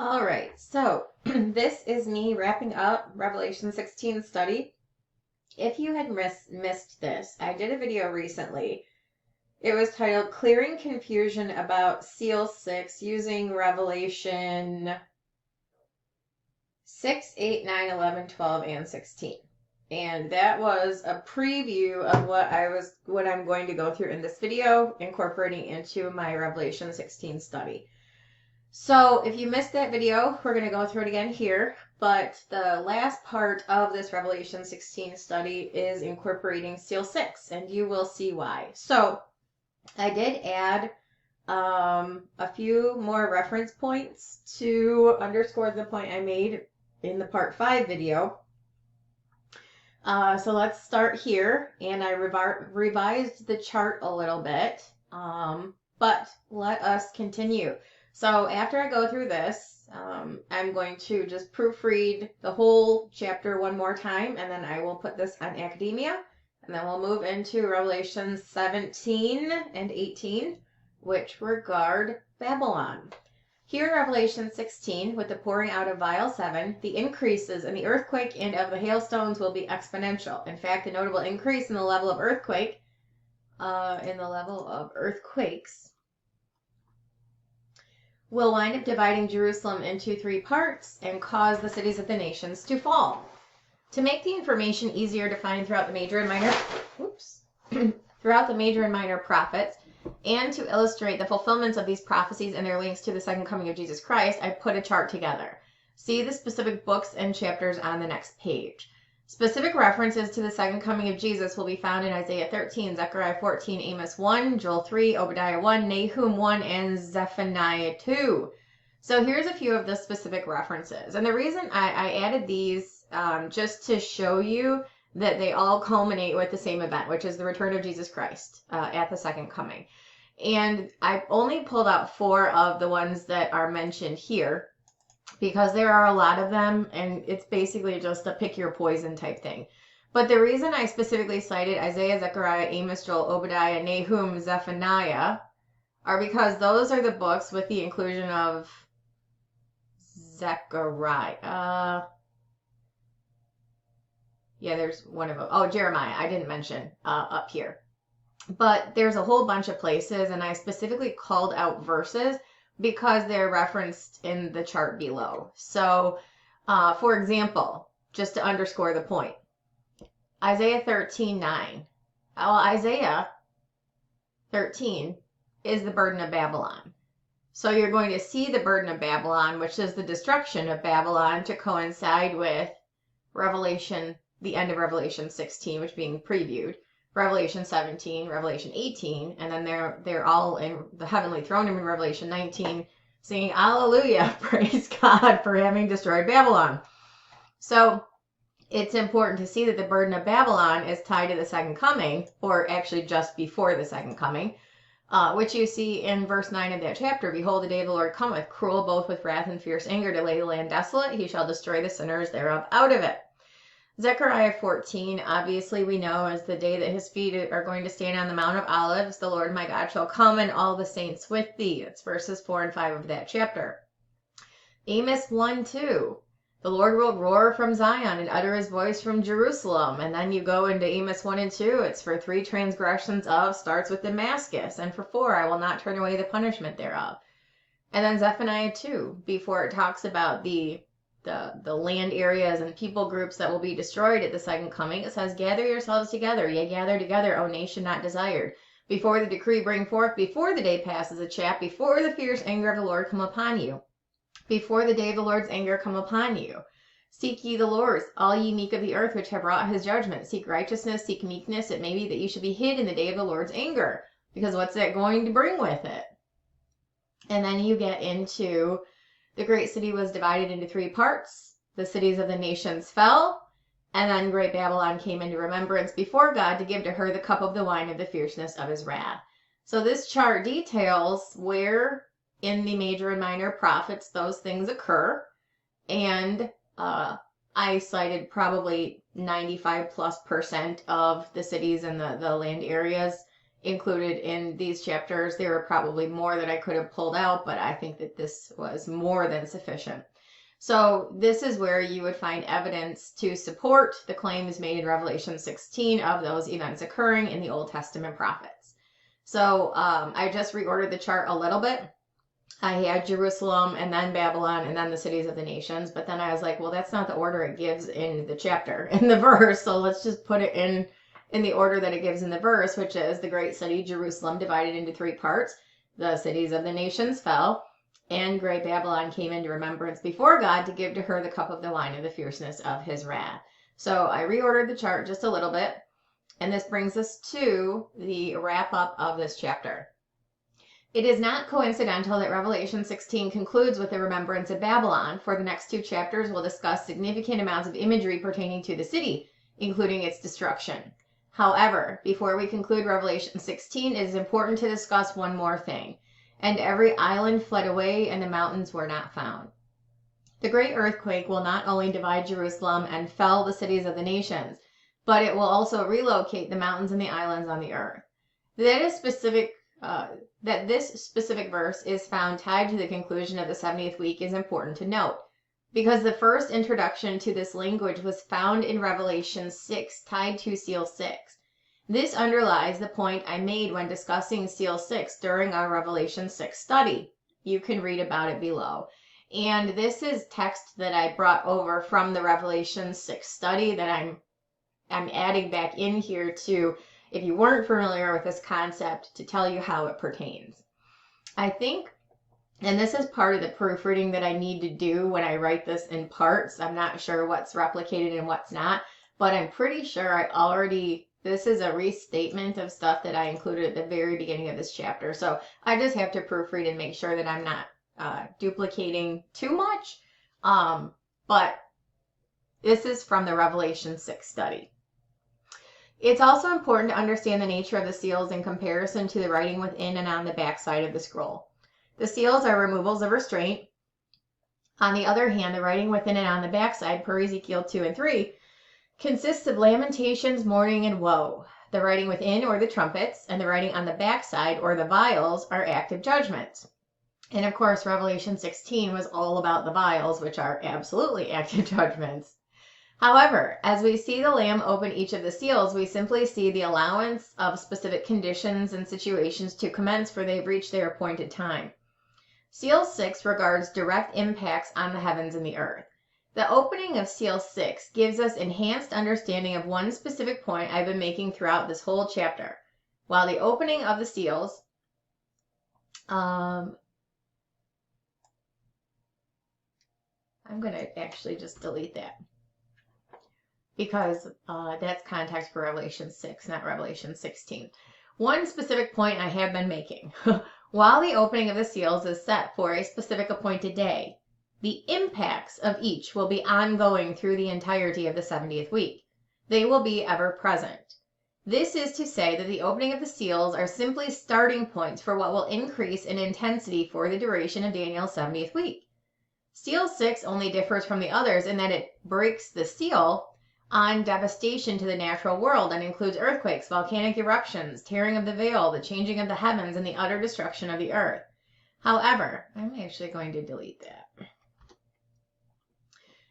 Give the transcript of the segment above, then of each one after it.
All right, so this is me wrapping up Revelation 16 study. If you had missed this, I did a video recently. It was titled Clearing Confusion About Seal 6 using Revelation 6, 8, 9, 11, 12, and 16. And that was a preview of what I'm going to go through in this video, incorporating into my Revelation 16 study. So if you missed that video, we're going to go through it again here. But the last part of this Revelation 16 study is incorporating Seal 6, and you will see why. So I did add a few more reference points to underscore the point I made in the Part 5 video. So let's start here, and I revised the chart a little bit, but let us continue. So after I go through this, I'm going to just proofread the whole chapter one more time, and then I will put this on academia, and then we'll move into Revelation 17 and 18, which regard Babylon. Here in Revelation 16, with the pouring out of vial 7, the increases in the earthquake and of the hailstones will be exponential. In fact, a notable increase in the level of earthquakes will wind up dividing Jerusalem into 3 parts and cause the cities of the nations to fall. To make the information easier to find throughout the major and minor prophets, and to illustrate the fulfillments of these prophecies and their links to the second coming of Jesus Christ, I put a chart together. See the specific books and chapters on the next page. Specific references to the second coming of Jesus will be found in Isaiah 13, Zechariah 14, Amos 1, Joel 3, Obadiah 1, Nahum 1, and Zephaniah 2. So here's a few of the specific references. And the reason I added these just to show you that they all culminate with the same event, which is the return of Jesus Christ at the second coming. And I only pulled out 4 of the ones that are mentioned here, because there are a lot of them, and it's basically just a pick your poison type thing. But the reason I specifically cited Isaiah, Zechariah, Amos, Joel, Obadiah, Nahum, Zephaniah are because those are the books with the inclusion of Zechariah. Yeah, there's one of them. Oh, Jeremiah, I didn't mention up here. But there's a whole bunch of places, and I specifically called out verses because they're referenced in the chart below. So, for example, just to underscore the point, Isaiah 13:9. Well, Isaiah 13 is the burden of Babylon. So you're going to see the burden of Babylon, which is the destruction of Babylon, to coincide with Revelation, the end of Revelation 16, which being previewed, Revelation 17, Revelation 18, and then they're all in the heavenly throne room in Revelation 19, singing Hallelujah, praise God for having destroyed Babylon. So it's important to see that the burden of Babylon is tied to the second coming, or actually just before the second coming, which you see in verse 9 of that chapter. Behold, the day of the Lord cometh, cruel both with wrath and fierce anger, to lay the land desolate. He shall destroy the sinners thereof out of it. Zechariah 14, obviously we know, is the day that his feet are going to stand on the Mount of Olives. The Lord my God shall come, and all the saints with thee. It's verses 4 and 5 of that chapter. Amos 1:2. The Lord will roar from Zion and utter his voice from Jerusalem. And then you go into Amos 1 and 2. It's for 3 transgressions of, starts with Damascus. And for 4, I will not turn away the punishment thereof. And then Zephaniah 2, before it talks about the land areas and people groups that will be destroyed at the second coming, it says, gather yourselves together, yea, gather together, O nation not desired. Before the decree bring forth, before the day passes a chaff, before the fierce anger of the Lord come upon you. Before the day of the Lord's anger come upon you. Seek ye the Lord, all ye meek of the earth, which have wrought his judgment. Seek righteousness, seek meekness. It may be that you should be hid in the day of the Lord's anger. Because what's that going to bring with it? And then you get into the great city was divided into 3 parts. The cities of the nations fell, and then great Babylon came into remembrance before God to give to her the cup of the wine of the fierceness of his wrath. So this chart details where in the major and minor prophets those things occur, and I cited probably 95+% of the cities and the land areas included in these chapters. There were probably more that I could have pulled out, but I think that this was more than sufficient. So this is where you would find evidence to support the claims made in Revelation 16 of those events occurring in the Old Testament prophets. So I just reordered the chart a little bit. I had Jerusalem and then Babylon and then the cities of the nations. But then I was like, well, that's not the order it gives in the chapter, in the verse. So let's just put it in the order that it gives in the verse, which is the great city, Jerusalem, divided into 3 parts. The cities of the nations fell, and great Babylon came into remembrance before God to give to her the cup of the wine of the fierceness of his wrath. So I reordered the chart just a little bit. And this brings us to the wrap up of this chapter. It is not coincidental that Revelation 16 concludes with the remembrance of Babylon, for the next 2 chapters will discuss significant amounts of imagery pertaining to the city, including its destruction. However, before we conclude Revelation 16, it is important to discuss one more thing. And every island fled away, and the mountains were not found. The great earthquake will not only divide Jerusalem and fell the cities of the nations, but it will also relocate the mountains and the islands on the earth. That this specific verse is found tied to the conclusion of the 70th week is important to note, because the first introduction to this language was found in Revelation 6, tied to Seal 6. This underlies the point I made when discussing Seal 6 during our Revelation 6 study. You can read about it below. And this is text that I brought over from the Revelation 6 study that I'm adding back in here to, if you weren't familiar with this concept, to tell you how it pertains. I think, and this is part of the proofreading that I need to do when I write this in parts. I'm not sure what's replicated and what's not, but I'm pretty sure this is a restatement of stuff that I included at the very beginning of this chapter. So I just have to proofread and make sure that I'm not duplicating too much. But this is from the Revelation 6 study. It's also important to understand the nature of the seals in comparison to the writing within and on the backside of the scroll. The seals are removals of restraint. On the other hand, the writing within and on the backside, per Ezekiel 2 and 3, consists of lamentations, mourning, and woe. The writing within, or the trumpets, and the writing on the backside, or the vials, are active judgments. And of course, Revelation 16 was all about the vials, which are absolutely active judgments. However, as we see the Lamb open each of the seals, we simply see the allowance of specific conditions and situations to commence, for they've reached their appointed time. Seal 6 regards direct impacts on the heavens and the earth. The opening of Seal 6 gives us enhanced understanding of one specific point I've been making throughout this whole chapter. While the opening of the seals, I'm going to actually just delete that, because that's context for Revelation 6, not Revelation 16. One specific point I have been making. While the opening of the seals is set for a specific appointed day, the impacts of each will be ongoing through the entirety of the 70th week. They will be ever present. This is to say that the opening of the seals are simply starting points for what will increase in intensity for the duration of Daniel's 70th week. Seal 6 only differs from the others in that it breaks the seal on devastation to the natural world and includes earthquakes, volcanic eruptions, tearing of the veil, the changing of the heavens, and the utter destruction of the earth. However, I'm actually going to delete that.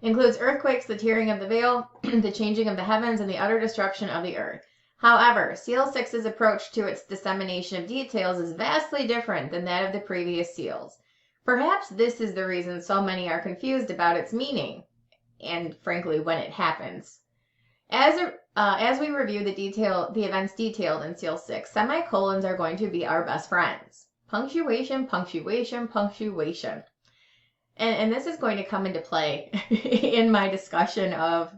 Includes earthquakes, the tearing of the veil, the changing of the heavens, and the utter destruction of the earth. However, Seal 6's approach to its dissemination of details is vastly different than that of the previous seals. Perhaps this is the reason so many are confused about its meaning, and frankly, when it happens. As we review the events detailed in Seal 6, semicolons are going to be our best friends. Punctuation, punctuation, punctuation. And this is going to come into play in my discussion of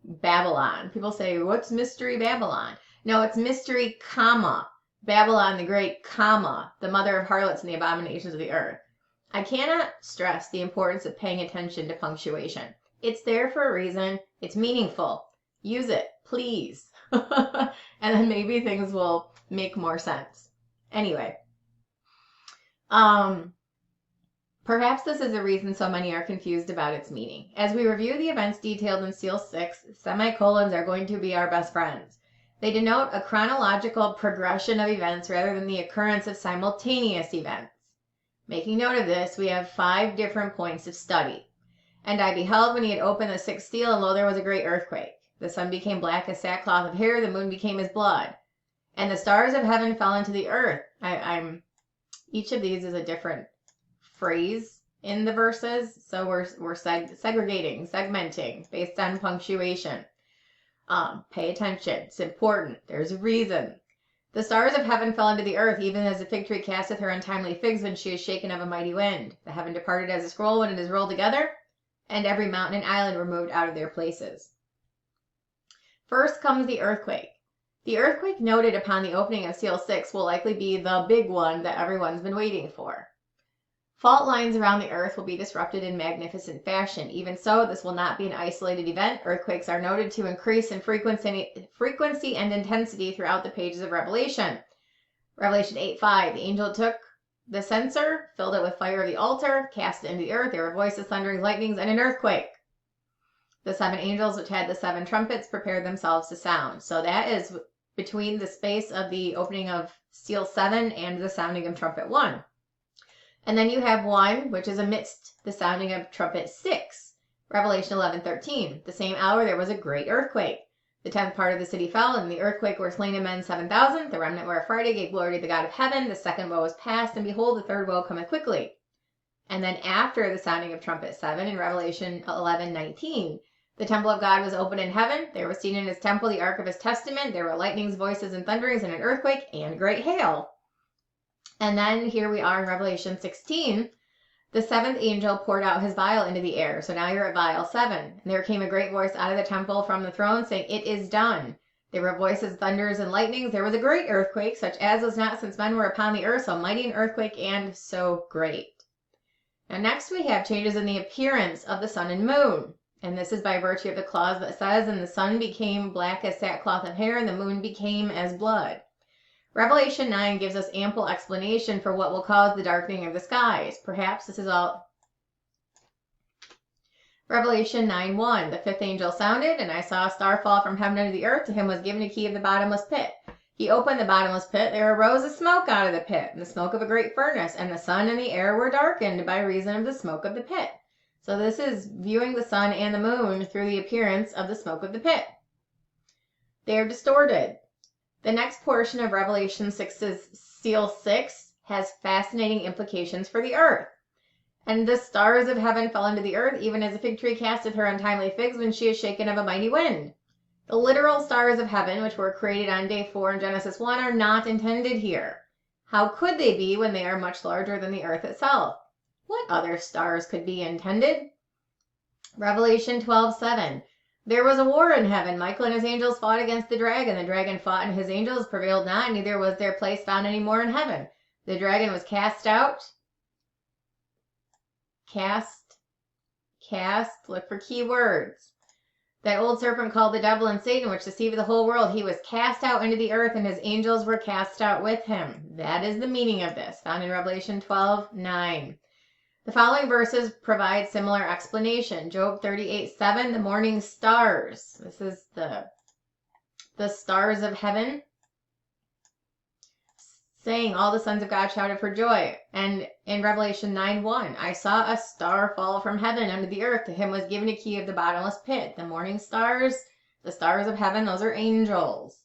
Babylon. People say, what's Mystery Babylon? No, it's Mystery, comma, Babylon the Great, comma, the mother of harlots and the abominations of the earth. I cannot stress the importance of paying attention to punctuation. It's there for a reason. It's meaningful. Use it, please. And then maybe things will make more sense. Anyway. Perhaps this is the reason so many are confused about its meaning. As we review the events detailed in Seal 6, semicolons are going to be our best friends. They denote a chronological progression of events rather than the occurrence of simultaneous events. Making note of this, we have 5 different points of study. And I beheld when he had opened the 6th seal, and lo, there was a great earthquake. The sun became black as sackcloth of hair, the moon became as blood. And the stars of heaven fell into the earth. Each of these is a different phrase in the verses, so we're segmenting based on punctuation. Pay attention. It's important. There's a reason. The stars of heaven fell into the earth, even as a fig tree casteth her untimely figs when she is shaken of a mighty wind. The heaven departed as a scroll when it is rolled together, and every mountain and island were moved out of their places. First comes the earthquake. The earthquake noted upon the opening of Seal 6 will likely be the big one that everyone's been waiting for. Fault lines around the earth will be disrupted in magnificent fashion. Even so, this will not be an isolated event. Earthquakes are noted to increase in frequency and intensity throughout the pages of Revelation. Revelation 8:5, the angel took the censer, filled it with fire of the altar, cast it into the earth. There were voices, thunderings, lightnings, and an earthquake. The 7 angels which had the 7 trumpets prepared themselves to sound. So that is between the space of the opening of Seal 7 and the sounding of trumpet 1. And then you have 1, which is amidst the sounding of trumpet 6. Revelation 11:13. The same hour there was a great earthquake. The 10th part of the city fell, and in the earthquake were slain of men 7,000. The remnant were affrighted, gave glory to the God of heaven. The second woe was past, and behold, the third woe cometh quickly. And then after the sounding of trumpet 7 in Revelation 11:19, the temple of God was open in heaven. There was seen in his temple the ark of his testament. There were lightnings, voices, and thunderings, and an earthquake, and great hail. And then here we are in Revelation 16. The 7th angel poured out his vial into the air. So now you're at vial 7. And there came a great voice out of the temple from the throne saying, "It is done." There were voices, thunders, and lightnings. There was a great earthquake, such as was not since men were upon the earth, so mighty an earthquake and so great. Now next we have changes in the appearance of the sun and moon. And this is by virtue of the clause that says, "And the sun became black as sackcloth of hair, and the moon became as blood." Revelation 9 gives us ample explanation for what will cause the darkening of the skies. Perhaps this is all. Revelation 9:1. The 5th angel sounded, and I saw a star fall from heaven unto the earth. To him was given a key of the bottomless pit. He opened the bottomless pit. There arose a smoke out of the pit, and the smoke of a great furnace, and the sun and the air were darkened by reason of the smoke of the pit. So this is viewing the sun and the moon through the appearance of the smoke of the pit. They are distorted. The next portion of Revelation 6's Seal 6 has fascinating implications for the earth. And the stars of heaven fell into the earth, even as a fig tree casteth her untimely figs when she is shaken of a mighty wind. The literal stars of heaven, which were created on day 4 in Genesis 1, are not intended here. How could they be when they are much larger than the earth itself? What other stars could be intended? Revelation 12:7. There was a war in heaven. Michael and his angels fought against the dragon. The dragon fought and his angels prevailed not, neither was their place found any more in heaven. The dragon was cast out. Look for key words. That old serpent called the devil and Satan, which deceived the whole world, he was cast out into the earth, and his angels were cast out with him. That is the meaning of this, found in Revelation 12:9. The following verses provide similar explanation. Job 38:7, the morning stars. This is the stars of heaven, saying, "All the sons of God shouted for joy." And in Revelation 9:1, I saw a star fall from heaven unto the earth. To him was given a key of the bottomless pit. The morning stars, the stars of heaven, those are angels.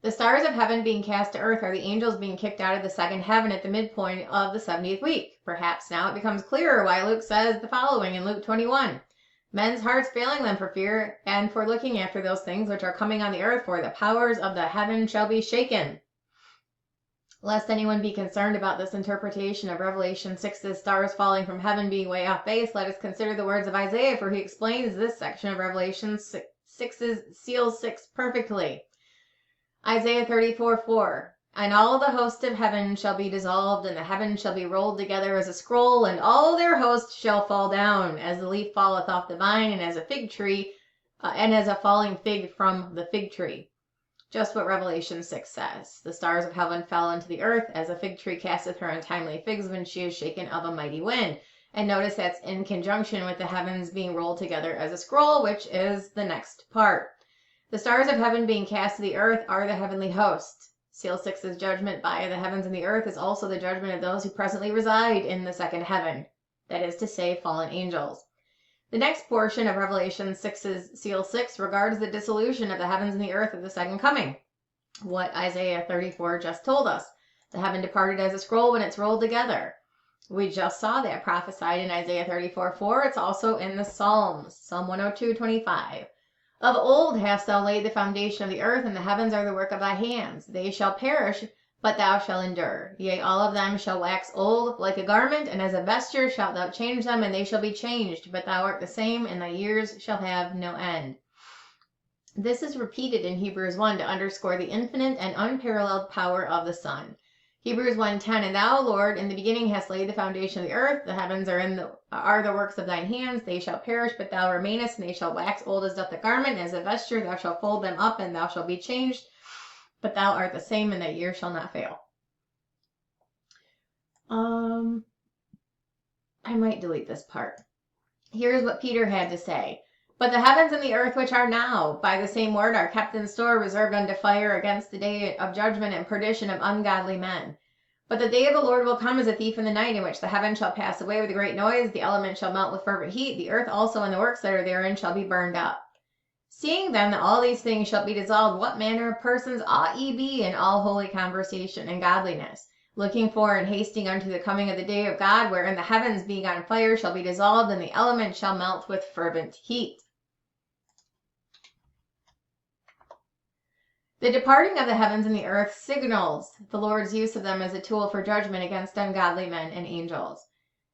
The stars of heaven being cast to earth are the angels being kicked out of the second heaven at the midpoint of the 70th week. Perhaps now it becomes clearer why Luke says the following in Luke 21. Men's hearts failing them for fear and for looking after those things which are coming on the earth, for the powers of the heaven shall be shaken. Lest anyone be concerned about this interpretation of Revelation 6's stars falling from heaven being way off base, let us consider the words of Isaiah, for he explains this section of Revelation 6's Seal 6 perfectly. Isaiah 34:4. And all the host of heaven shall be dissolved, and the heaven shall be rolled together as a scroll, and all their hosts shall fall down, as the leaf falleth off the vine, and as a fig tree, and as a falling fig from the fig tree. Just what Revelation 6 says. The stars of heaven fell into the earth, as a fig tree casteth her untimely figs when she is shaken of a mighty wind. And notice that's in conjunction with the heavens being rolled together as a scroll, which is the next part. The stars of heaven being cast to the earth are the heavenly host. Seal 6's judgment by the heavens and the earth is also the judgment of those who presently reside in the second heaven, that is to say, fallen angels. The next portion of Revelation 6's Seal 6 regards the dissolution of the heavens and the earth at the second coming, what Isaiah 34 just told us. The heaven departed as a scroll when it's rolled together. We just saw that prophesied in Isaiah 34:4. It's also in the Psalms, Psalm 102:25. Of old hast thou laid the foundation of the earth, and the heavens are the work of thy hands. They shall perish, but thou shalt endure. Yea, all of them shall wax old like a garment, and as a vesture shalt thou change them, and they shall be changed. But thou art the same, and thy years shall have no end. This is repeated in Hebrews 1 to underscore the infinite and unparalleled power of the Son. Hebrews 1:10, and thou, Lord, in the beginning hast laid the foundation of the earth. The heavens are the works of thine hands. They shall perish, but thou remainest, and they shall wax old as doth the garment. As a vesture thou shalt fold them up, and thou shalt be changed. But thou art the same, and thy year shall not fail. I might delete this part. Here's what Peter had to say. But the heavens and the earth which are now, by the same word, are kept in store, reserved unto fire against the day of judgment and perdition of ungodly men. But the day of the Lord will come as a thief in the night, in which the heavens shall pass away with a great noise, the elements shall melt with fervent heat, the earth also and the works that are therein shall be burned up. Seeing then that all these things shall be dissolved, what manner of persons ought ye be in all holy conversation and godliness, looking for and hasting unto the coming of the day of God, wherein the heavens being on fire shall be dissolved, and the elements shall melt with fervent heat. The departing of the heavens and the earth signals the Lord's use of them as a tool for judgment against ungodly men and angels.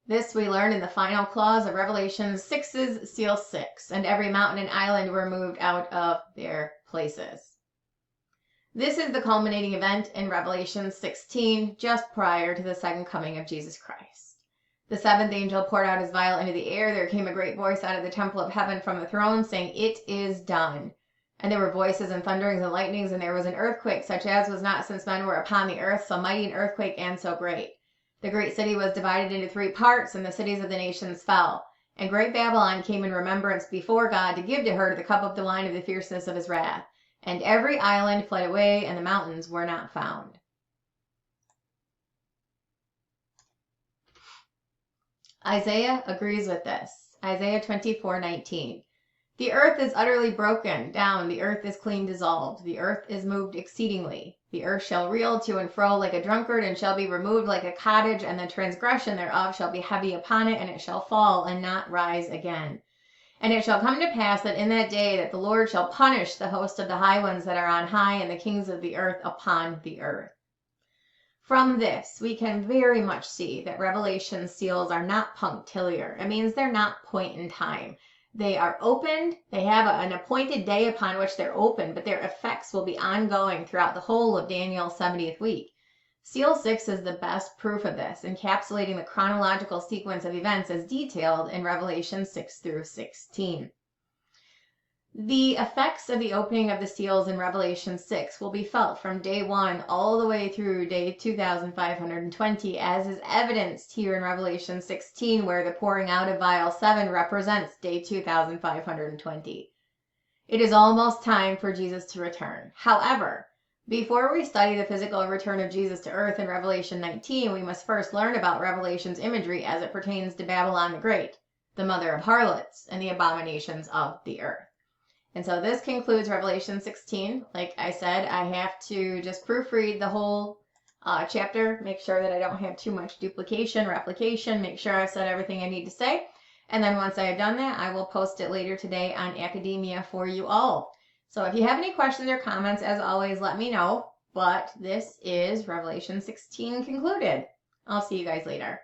This we learn in the final clause of Revelation 6's Seal 6, and every mountain and island were moved out of their places. This is the culminating event in Revelation 16, just prior to the second coming of Jesus Christ. The seventh angel poured out his vial into the air. There came a great voice out of the temple of heaven from the throne, saying, It is done. And there were voices and thunderings and lightnings, and there was an earthquake, such as was not since men were upon the earth, so mighty an earthquake and so great. The great city was divided into 3 parts, and the cities of the nations fell. And great Babylon came in remembrance before God to give to her the cup of the wine of the fierceness of his wrath. And every island fled away, and the mountains were not found. Isaiah agrees with this. Isaiah 24:19. The earth is utterly broken down, the earth is clean dissolved, the earth is moved exceedingly. The earth shall reel to and fro like a drunkard, and shall be removed like a cottage, and the transgression thereof shall be heavy upon it, and it shall fall and not rise again. And it shall come to pass that in that day that the Lord shall punish the host of the high ones that are on high, and the kings of the earth upon the earth. From this, we can very much see that Revelation seals are not punctiliar. It means they're not point in time. They are opened, they have an appointed day upon which they're open, but their effects will be ongoing throughout the whole of Daniel's 70th week. Seal 6 is the best proof of this, encapsulating the chronological sequence of events as detailed in Revelation 6 through 16. The effects of the opening of the seals in Revelation 6 will be felt from day 1 all the way through day 2520, as is evidenced here in Revelation 16, where the pouring out of vial 7 represents day 2520. It is almost time for Jesus to return. However, before we study the physical return of Jesus to earth in Revelation 19, we must first learn about Revelation's imagery as it pertains to Babylon the Great, the mother of harlots and the abominations of the earth. And so this concludes Revelation 16. Like I said, I have to just proofread the whole chapter, make sure that I don't have too much duplication, replication, make sure I've said everything I need to say. And then once I have done that, I will post it later today on Academia for you all. So if you have any questions or comments, as always, let me know. But this is Revelation 16 concluded. I'll see you guys later.